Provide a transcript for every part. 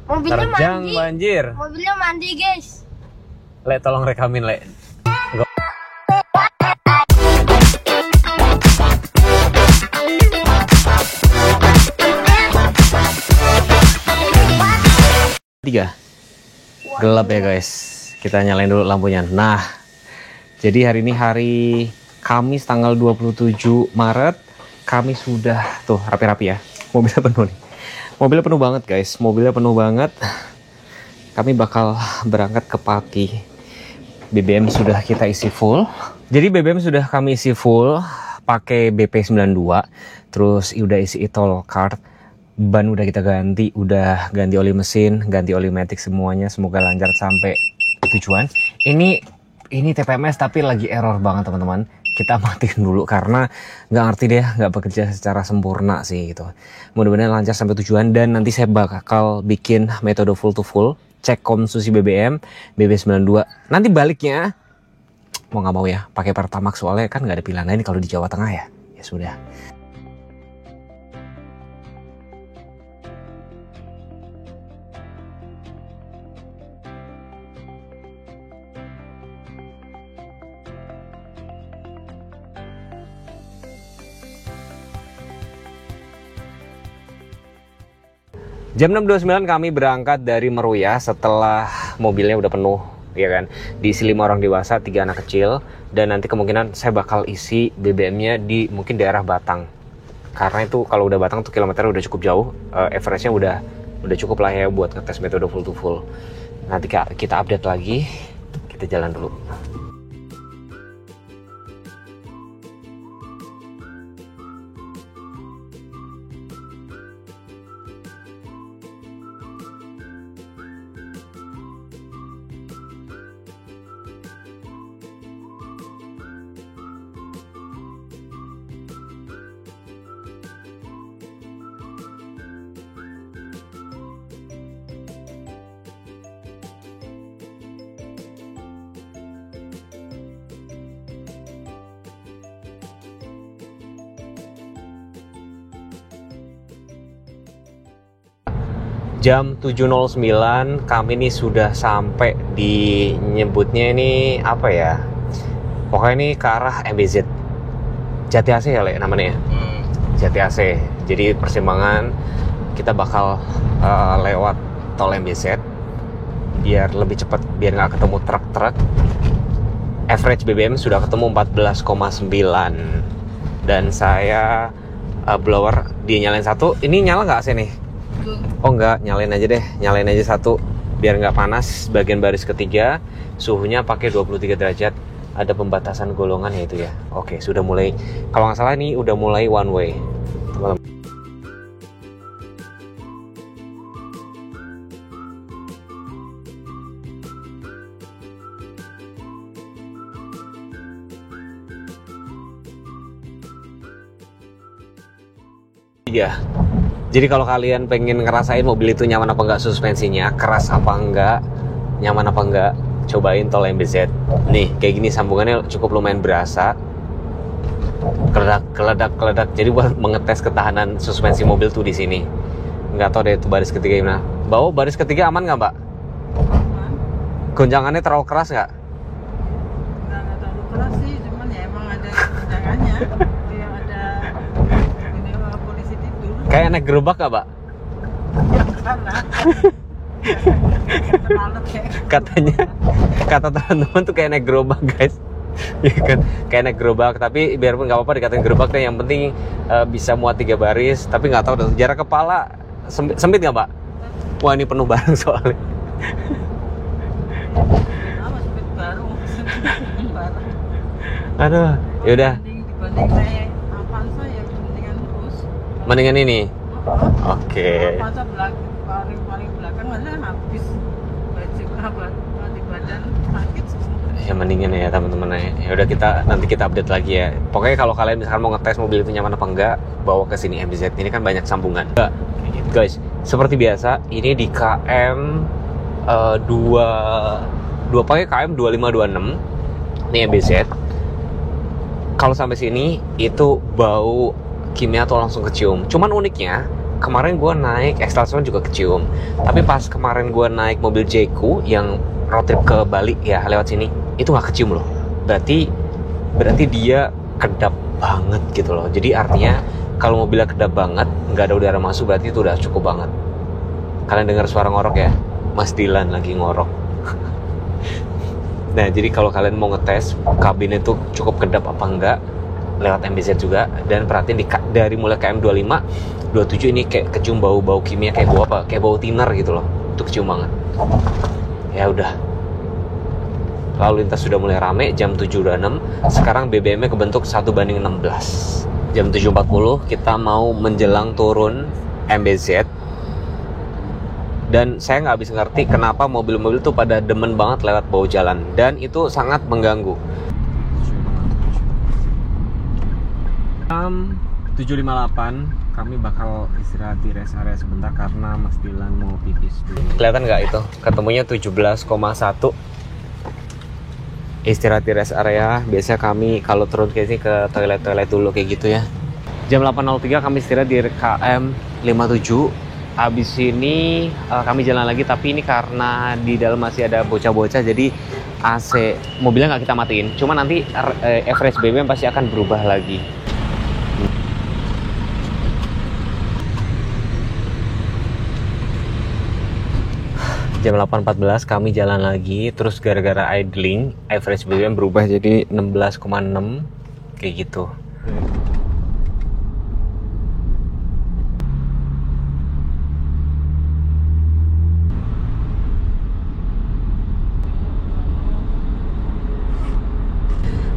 Mobilnya terjang mandi. banjir. Mobilnya mandi, guys. Le, tolong rekamin, Le. Tiga. Gelap ya guys. Kita nyalain dulu lampunya. Nah, jadi hari ini hari Kamis tanggal 27 Maret. Kami sudah tuh rapi-rapi ya. Mobilnya penuh nih. Mobilnya penuh banget guys. Mobilnya penuh banget. Kami bakal berangkat ke Pati. BBM sudah kita isi full. Jadi BBM sudah kami isi full pakai BP92. Terus udah isi e-tol card. Ban udah kita ganti, udah ganti oli mesin, ganti oli matic semuanya. Semoga lancar sampai tujuan. Ini TPMS tapi lagi error banget teman-teman. Kita matiin dulu karena nggak ngerti deh, nggak bekerja secara sempurna sih gitu. Mudah-mudahan lancar sampai tujuan dan nanti saya bakal bikin metode full to full, cek konsumsi BBM, BB92. Nanti baliknya mau nggak mau ya pakai Pertamax soalnya kan nggak ada pilihan lain kalau di Jawa Tengah ya. Ya sudah. Jam 6.29 kami berangkat dari Meruya setelah mobilnya udah penuh, ya kan. Diisi 5 orang dewasa, 3 anak kecil, dan nanti kemungkinan saya bakal isi BBM-nya di mungkin daerah Batang. Karena itu kalau udah Batang tuh kilometernya udah cukup jauh, average-nya udah cukup lah ya buat ngetes metode full to full. Nanti kita update lagi, kita jalan dulu. Jam 7.09 kami nih sudah sampai di nyebutnya ini apa ya? Pokoknya ini ke arah MBZ. Jati AC ya Le namanya ya? Jati AC. Jadi persimpangan kita bakal lewat tol MBZ biar lebih cepat, biar nggak ketemu truk-truk. Average BBM sudah ketemu 14,9 dan saya blower dia nyalain satu. Ini nyala nggak AC nih? Oh enggak, nyalain aja deh, nyalain aja satu biar nggak panas. Bagian baris ketiga suhunya pakai 23 derajat, ada pembatasan golongan ya itu ya. Oke, sudah mulai, kalau nggak salah ini udah mulai one way teman-teman. Iya. Jadi kalau kalian pengen ngerasain mobil itu nyaman apa enggak, suspensinya keras apa enggak, nyaman apa enggak, cobain tol MBZ. Nih, kayak gini sambungannya cukup lumayan berasa. Keledak. Jadi buat mengetes ketahanan suspensi mobil tuh di sini. Nggak tahu deh itu baris ketiga gimana. Bawa baris ketiga aman nggak, Mbak? Aman. Gonjangannya terlalu keras nggak? Nggak terlalu keras sih, cuman ya emang ada gonjangannya. Kayak ada ini polisi tidur. Kayak naik gerobak nggak, Mbak? Karena Katanya, kata teman-teman tuh kayak naik gerobak guys. Ya kan, kayak naik gerobak, tapi biarpun nggak apa-apa dikatain gerobak deh, yang penting bisa muat 3 baris. Tapi nggak tahu jarak kepala sempit nggak, Mbak? Wah, ini penuh barang soalnya. sempit baru. Aduh, yaudah. Dibanding naik Avanza ya mendingan bus. Mendingan ini. Oke. Avanza paling belakang mana habis baju di badan sakit semua. Ya mendingan ya teman-teman ya. Udah nanti kita update lagi ya. Pokoknya kalau kalian misalkan mau ngetes mobil itu nyaman apa enggak, bawa ke sini MBZ. Ini kan banyak sambungan. Guys, seperti biasa ini di KM 2 pakai KM 2526. Ini MBZ. Kalau sampai sini itu bau kimia tuh langsung kecium. Cuman uniknya kemarin gue naik Excelsior juga kecium. Tapi pas kemarin gue naik mobil Jeku yang road trip ke Bali ya lewat sini, itu nggak kecium loh. Berarti dia kedap banget gitu loh. Jadi artinya kalau mobilnya kedap banget, nggak ada udara masuk, berarti itu udah cukup banget. Kalian dengar suara ngorok ya? Mas Dilan lagi ngorok. Nah, jadi kalau kalian mau ngetes kabin itu cukup kedap apa enggak, lewat MBZ juga. Dan perhatiin dari mulai KM25, 27 ini kayak kecium bau-bau kimia, kayak bau apa? Kayak bau thinner gitu loh. Itu kecium banget. Ya udah. Lalu lintas sudah mulai rame, jam 7.06. Sekarang BBM-nya kebentuk 1:16. Jam 7.40 kita mau menjelang turun MBZ. Dan saya nggak bisa ngerti kenapa mobil-mobil tuh pada demen banget lewat bawah jalan. Dan itu sangat mengganggu. Jam 7.58 kami bakal istirahat di rest area sebentar karena Mas Dilan mau pipis dulu. Kelihatan nggak itu? Ketemunya 17,1. Istirahat di rest area. Biasa kami kalau turun ke sini ke toilet-toilet dulu kayak gitu ya. Jam 8.03 kami istirahat di KM 57. Habis ini kami jalan lagi, tapi ini karena di dalam masih ada bocah-bocah, jadi AC mobilnya nggak kita matiin. Cuma nanti average BBM pasti akan berubah lagi. Jam 8.14 kami jalan lagi, terus gara-gara idling, average BBM berubah jadi 16,6 kayak gitu.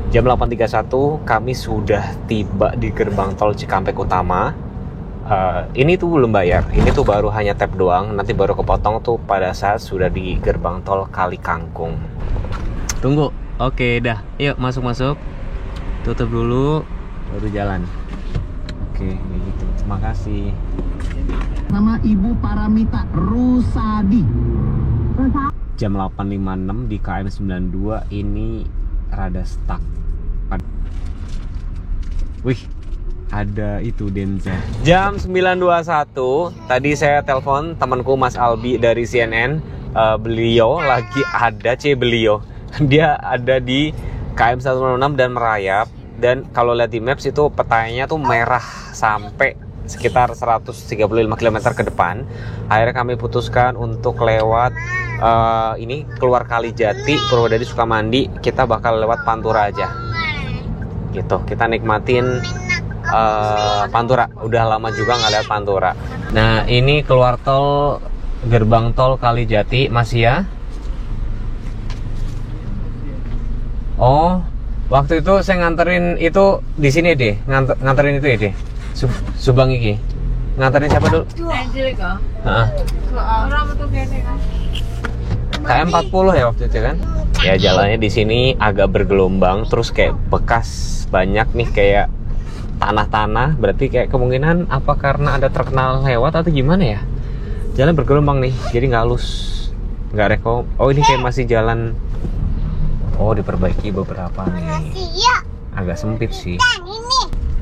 Jam 8.31 kami sudah tiba di gerbang tol Cikampek Utama. Ini tuh belum bayar, ini tuh baru hanya tap doang. Nanti baru kepotong tuh pada saat sudah di gerbang tol Kali Kangkung. Tunggu, oke dah, yuk masuk. Tutup dulu, baru jalan. Oke, gitu. Terima kasih. Nama Ibu Paramita Rusadi. Jam 8.56 di KM 92 ini rada stuck. Wih, ada itu Denza. Jam 9.21 tadi saya telepon temanku Mas Albi dari CNN. Beliau lagi ada dia ada di KM 106 dan merayap. Dan kalau lihat di maps itu petanya tuh merah sampai sekitar 135 km ke depan. Akhirnya kami putuskan untuk lewat ini keluar Kalijati, Purwodadi, Sukamandi. Kita bakal lewat Pantura aja gitu. Kita nikmatin Pantura. Udah lama juga nggak lihat Pantura. Nah, ini keluar tol, gerbang tol Kalijati masih ya. Oh, waktu itu saya nganterin itu di sini deh, nganterin itu ya deh. Subang iki. Nganterin siapa dulu? Angelica. Heeh. Orang betul kene kan. KM 40 ya waktu itu kan? Ya jalannya di sini agak bergelombang, terus kayak bekas banyak nih kayak tanah-tanah. Berarti kayak kemungkinan apa karena ada terkenal lewat atau gimana ya? Jalan bergelombang nih, jadi nggak halus, nggak rekom. Oh ini kayak masih jalan. Oh diperbaiki beberapa nih. Agak sempit sih.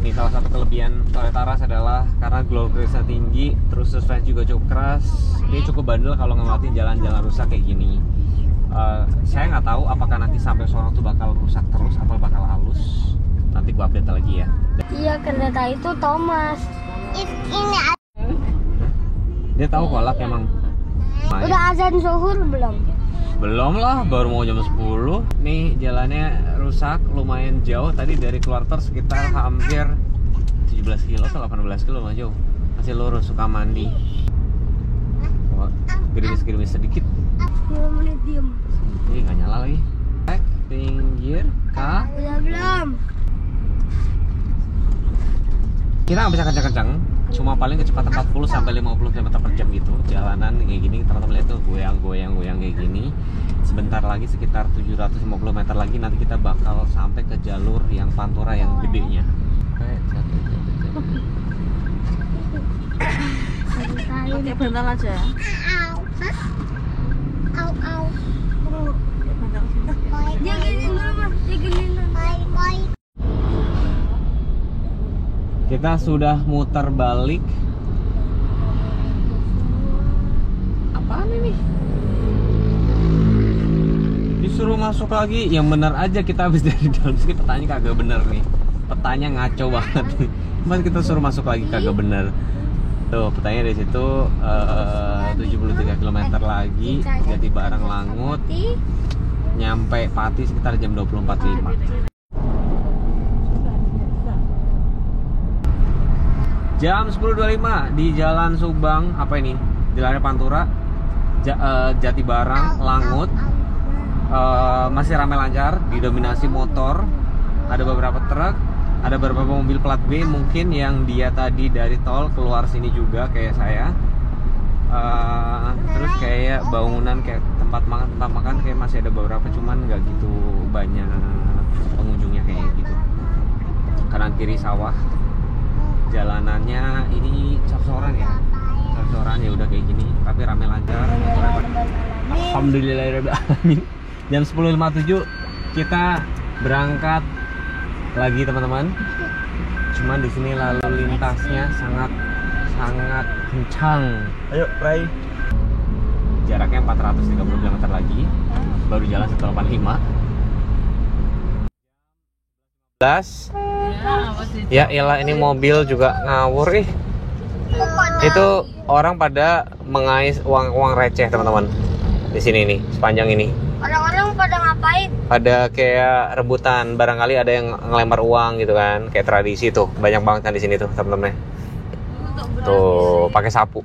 Ini salah satu kelebihan Toyota Rush adalah karena glow race-nya tinggi, terus suspensi juga cukup keras. Dia cukup bandel kalau ngelewatin jalan-jalan rusak kayak gini. Saya nggak tahu apakah nanti sampai sono tuh bakal rusak terus atau bakal halus. Nanti gua update lagi ya. Iya, kereta itu Thomas. Ini Dia tahu kolak emang. udah azan zuhur belum? Belum lah, baru mau jam 10. Nih jalannya rusak, lumayan jauh. Tadi dari keluar tol sekitar hampir 17 kilo atau 18 kilo, mah jauh. Masih lurus Sukamandi. Oh, gerimis-gerimis sedikit. 2 menit diem. Ini nggak nyala lagi. Pinggir kah? Udah belum? Kita nggak bisa kencang-kencang, cuma paling kecepatan 40 sampai 50 km per jam gitu. Jalanan kayak gini, teman-teman lihat tuh goyang kayak gini. Sebentar lagi sekitar 750 meter lagi nanti kita bakal sampai ke jalur yang Pantura yang gedenya. Oke, bentar aja. Dia gini dulu, Mas. Dia gini dulu. Kita sudah muter balik masuk lagi. Yang benar aja kita habis dari dalam sini, petanya kagak bener nih. Petanya ngaco banget nih. Mas kita suruh masuk lagi kagak bener. Tuh petanya dari situ 73 km lagi Jati Barang Langut, nyampe Pati sekitar jam 20.45. Jam 10.25 di Jalan Subang, apa ini? Jalannya Pantura, Jati Barang, Langut. Masih ramai lancar, didominasi motor. Ada beberapa truk, ada beberapa mobil plat B mungkin yang dia tadi dari tol keluar sini juga kayak saya. Terus kayak bangunan kayak tempat makan kayak masih ada beberapa, cuman nggak gitu banyak pengunjungnya kayak gitu. Kanan kiri sawah. Jalanannya ini cor-coran ya, cor-coran ya udah kayak gini, tapi rame lancar. Alhamdulillahirobbilalamin. Jam 10.57 kita berangkat lagi teman-teman. Cuman di sini lalu lintasnya sangat kencang. Ayo, Pray. Jaraknya 430 km lagi. Baru jalan 185. 11. Ya iyalah, ini mobil juga ngawur ih. Itu orang pada mengais uang receh teman-teman. Di sini nih, sepanjang ini. Orang-orang pada ngapain? Pada kayak rebutan, barangkali ada yang ngelempar uang gitu kan, kayak tradisi tuh. Banyak banget kan di sini tuh teman-teman. Tuh, pakai sapu.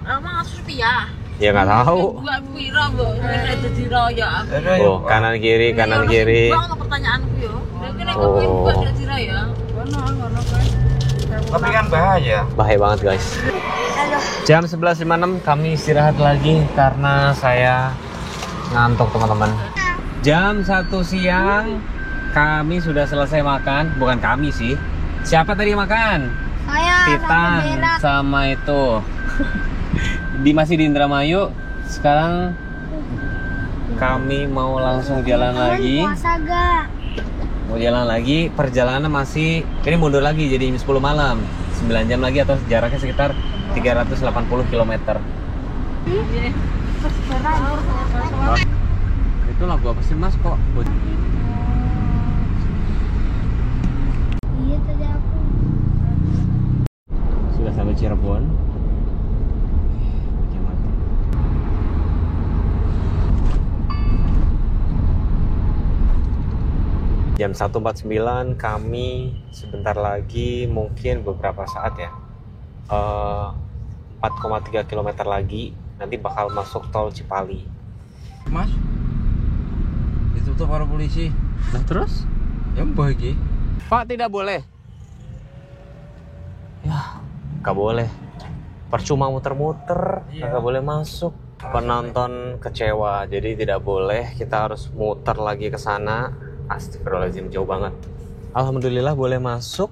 Emang rupiah? Ya nggak tahu. Gua pira, Mbok. Nek dadi raya. Oh, kanan kiri, kanan kiri. Bang, pertanyaanku yo. Nek Oh. buat dadi raya. Ngono kan. Tapi kan bahaya. Bahaya banget guys. Jam 11.56 kami istirahat lagi karena saya ngantuk teman-teman. Jam 1 siang kami sudah selesai makan. Bukan kami sih. Siapa tadi makan? Saya Titan sama itu. Masih di Indramayu. Sekarang kami mau langsung jalan lagi. puasa gak? Mau jalan lagi, perjalanan masih ini mundur lagi jadi 10 malam. 9 jam lagi atau jaraknya sekitar 380 km. Itu lagu apa sih Mas kok? Iya tadi aku. Sudah sampai Cirebon. Jam 1.49 kami sebentar lagi, mungkin beberapa saat ya, 4,3 km lagi nanti bakal masuk tol Cipali. Mas, ditutup para polisi. Nah terus? Yang bagi. Pak tidak boleh. Ya, nggak boleh. Percuma muter-muter, nggak boleh masuk. Penonton kecewa, jadi tidak boleh. Kita harus muter lagi ke sana. Astagfirullahaladzim, jauh banget. Alhamdulillah boleh masuk.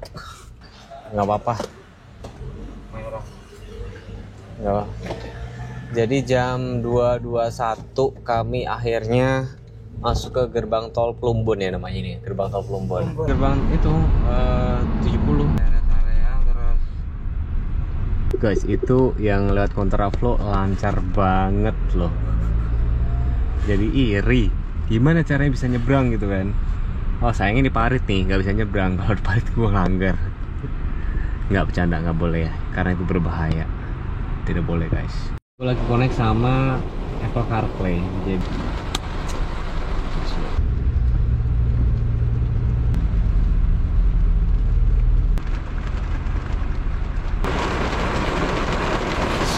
Nggak apa-apa. Nggak apa. Jadi jam 2.21 kami akhirnya masuk ke gerbang tol Plumbon ya namanya ini. Gerbang tol Plumbon. Gerbang itu 70. Guys, itu yang lewat kontraflow lancar banget loh. Jadi iri. Gimana caranya bisa nyebrang gitu kan? Oh sayangnya di parit nih, nggak bisa nyebrang. Kalau di parit gue ngelanggar. Nggak bercanda, nggak boleh ya, karena itu berbahaya. Tidak boleh guys. Gue lagi connect sama Apple CarPlay. Jadi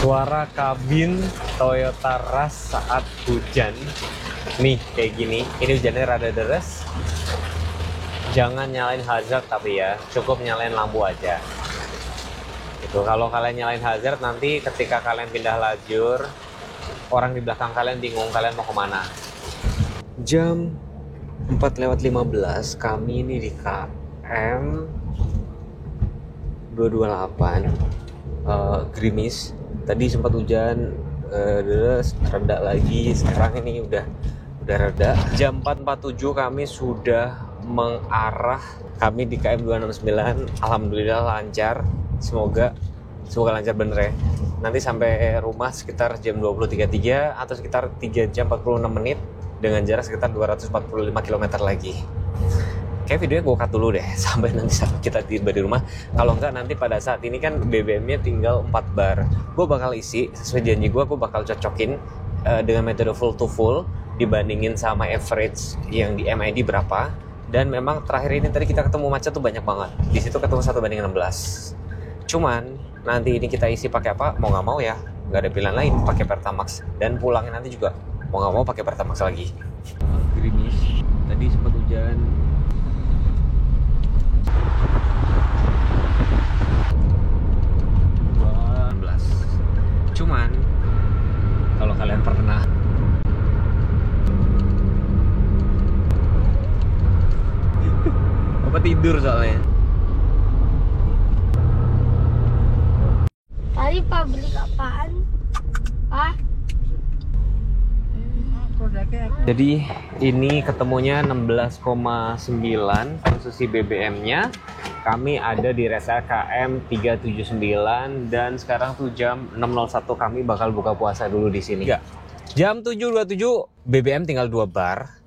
suara kabin Toyota Rush saat hujan nih kayak gini. Ini hujannya rada deres. Jangan nyalain hazard tapi ya, cukup nyalain lampu aja. Itu kalau kalian nyalain hazard, nanti ketika kalian pindah lajur, orang di belakang kalian bingung kalian mau kemana. Jam 4:15 kami ini di KM 228 Grimis. Tadi sempat hujan, deres, reda lagi. Sekarang ini udah reda. Jam 4.47 kami sudah mengarah. Kami di KM 269. Alhamdulillah lancar. Semoga lancar bener ya. Nanti sampai rumah sekitar jam 20.33 atau sekitar 3 jam 46 menit. dengan jarak sekitar 245 km lagi. Kayak videonya gue cut dulu deh sampai nanti saat kita tiba di rumah. Kalau enggak nanti pada saat ini kan BBM-nya tinggal 4 bar. Gue bakal isi sesuai janji gue bakal cocokin dengan metode full to full dibandingin sama average yang di MID berapa. Dan memang terakhir ini tadi kita ketemu macet tuh banyak banget. Di situ ketemu 1:16. Cuman nanti ini kita isi pakai apa? Mau nggak mau ya, nggak ada pilihan lain, pakai Pertamax. Dan pulangnya nanti juga mau nggak mau pakai Pertamax lagi. Gerimis. Tadi sempat hujan. Cuman kalau kalian pernah apa tidur soalnya. Tadi pabrik apaan? Ah, Produknya aku Jadi ini ketemunya 16,9 konsumsi BBM-nya. Kami ada di rest area KM 379 dan sekarang tuh jam 6.01 kami bakal buka puasa dulu di sini. Jam 7.27 BBM tinggal 2 bar.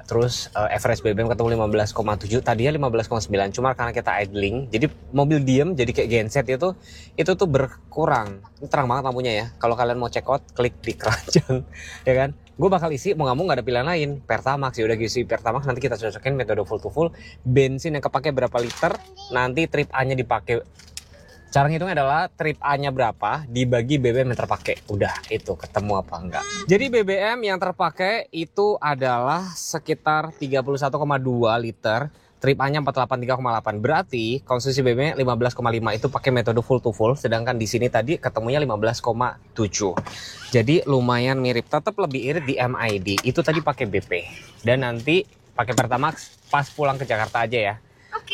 Terus average BBM ketemu 15,7, tadinya 15,9, cuma karena kita idling, jadi mobil diem, jadi kayak genset itu tuh berkurang. Ini terang banget lampunya ya. Kalau kalian mau check out, klik di keranjang, ya kan? Gue bakal isi, mau nggak mau nggak ada pilihan lain. Pertamax, ya udah isi Pertamax, nanti kita cocokin metode full to full. Bensin yang kepake berapa liter, nanti trip A-nya dipakai. Cara ngitungnya adalah trip A-nya berapa dibagi BBM yang terpakai. Udah, itu ketemu apa enggak. Jadi BBM yang terpakai itu adalah sekitar 31,2 liter. Trip A-nya 483,8. Berarti konsumsi BBM 15,5 itu pakai metode full to full. Sedangkan di sini tadi ketemunya 15,7. Jadi lumayan mirip. Tetap lebih irit di MID. Itu tadi pakai BP. Dan nanti pakai Pertamax pas pulang ke Jakarta aja ya.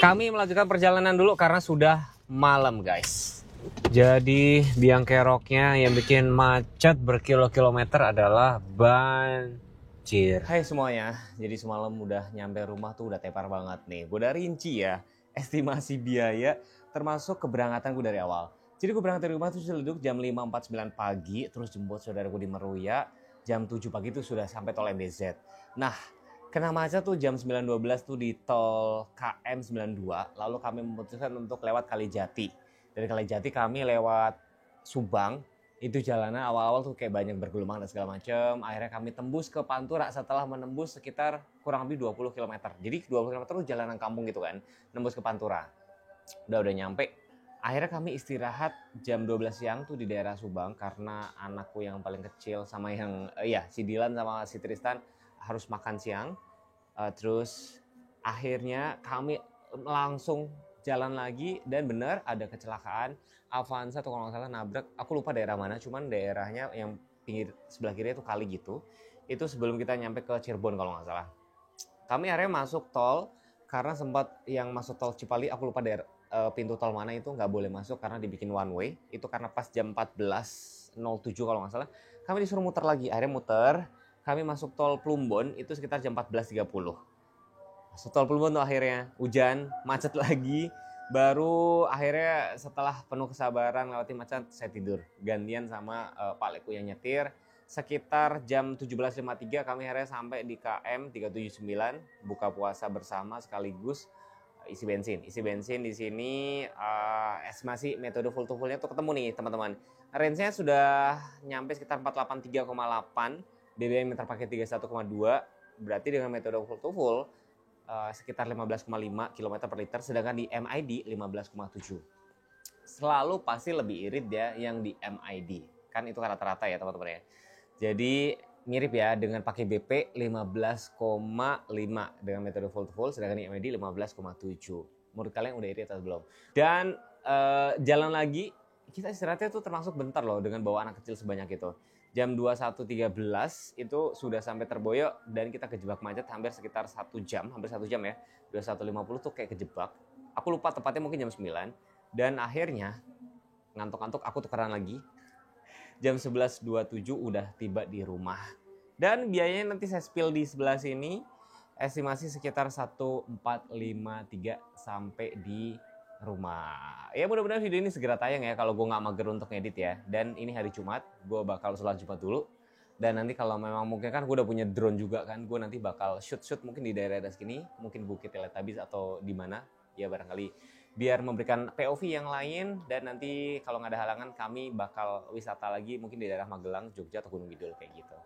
Kami melanjutkan perjalanan dulu karena sudah malam guys. Jadi biang keroknya yang bikin macet berkilo-kilometer adalah banjir. Hai semuanya, jadi semalam udah nyampe rumah tuh udah tepar banget nih. Gue udah rinci ya estimasi biaya termasuk keberangkatan gue dari awal. Jadi gue berangkat dari rumah tuh seleduk jam 5.49 pagi, terus jemput saudaraku di Meruya jam 7 pagi tuh sudah sampai tol MBZ. Nah, kena macet tuh jam 9.12 tuh di tol KM 92, lalu kami memutuskan untuk lewat Kalijati. Dari Kalijati kami lewat Subang, itu jalanan awal-awal tuh kayak banyak bergelumang dan segala macam. Akhirnya kami tembus ke Pantura setelah menembus sekitar kurang lebih 20 km. Jadi 20 km tuh jalanan kampung gitu kan, nembus ke Pantura. Udah nyampe. Akhirnya kami istirahat jam 12 siang tuh di daerah Subang karena anakku yang paling kecil sama yang si Dilan sama si Tristan harus makan siang. Terus akhirnya kami langsung jalan lagi dan benar ada kecelakaan Avanza atau kalau nggak salah nabrak, aku lupa daerah mana, cuman daerahnya yang pinggir sebelah kiri itu kali gitu. Itu sebelum kita nyampe ke Cirebon kalau nggak salah. Kami akhirnya masuk tol karena sempat yang masuk tol Cipali, aku lupa daerah pintu tol mana itu nggak boleh masuk karena dibikin one way. Itu karena pas jam 14.07 kalau nggak salah kami disuruh muter lagi. Akhirnya muter. Kami masuk tol Plumbon itu sekitar jam 14.30. Masuk tol Plumbon tuh akhirnya hujan, macet lagi. Baru akhirnya setelah penuh kesabaran lewati macet, saya tidur. Gantian sama Pak Leku yang nyetir. Sekitar jam 17.53 kami akhirnya sampai di KM 379, buka puasa bersama sekaligus isi bensin. Isi bensin di sini estimasi metode full to fullnya tuh ketemu nih teman-teman. Range-nya sudah nyampe sekitar 483,8. BBM yang terpakai 31,2, berarti dengan metode full to full sekitar 15,5 km per liter, sedangkan di MID 15,7. Selalu pasti lebih irit ya yang di MID, kan itu rata-rata ya teman-teman ya. Jadi mirip ya dengan pakai BP 15,5 dengan metode full to full, sedangkan di MID 15,7. Menurut kalian udah irit atau belum? Dan jalan lagi, kita istirahatnya tuh termasuk bentar loh dengan bawa anak kecil sebanyak itu. Jam 21.13 itu sudah sampai Terboyo dan kita kejebak macet hampir sekitar 1 jam, hampir 1 jam ya. 21.50 tuh kayak kejebak. Aku lupa tepatnya mungkin jam 9. Dan akhirnya ngantuk-ngantuk aku tukeran lagi. Jam 11.27 udah tiba di rumah. Dan biayanya nanti saya spill di sebelah sini. Estimasi sekitar 1.453 sampai di rumah. Ya mudah-mudahan video ini segera tayang ya kalau gue nggak mager untuk ngedit ya. Dan ini hari Jumat, gue bakal sholat Jumat dulu. Dan nanti kalau memang mungkin kan gue udah punya drone juga kan, gue nanti bakal shoot mungkin di daerah sini, mungkin Bukit Teletubbies atau di mana ya barangkali, biar memberikan POV yang lain. Dan nanti kalau nggak ada halangan kami bakal wisata lagi mungkin di daerah Magelang, Jogja atau Gunung Kidul kayak gitu.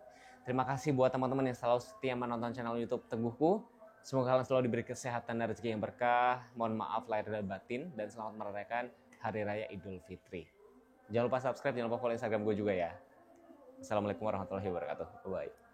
Terima kasih buat teman-teman yang selalu setia menonton channel YouTube Teguhku. Semoga kalian selalu diberi kesehatan dan rezeki yang berkah. Mohon maaf lahir dan batin, dan selamat merayakan Hari Raya Idul Fitri. Jangan lupa subscribe, jangan lupa follow Instagram gue juga ya. Assalamualaikum warahmatullahi wabarakatuh. Bye.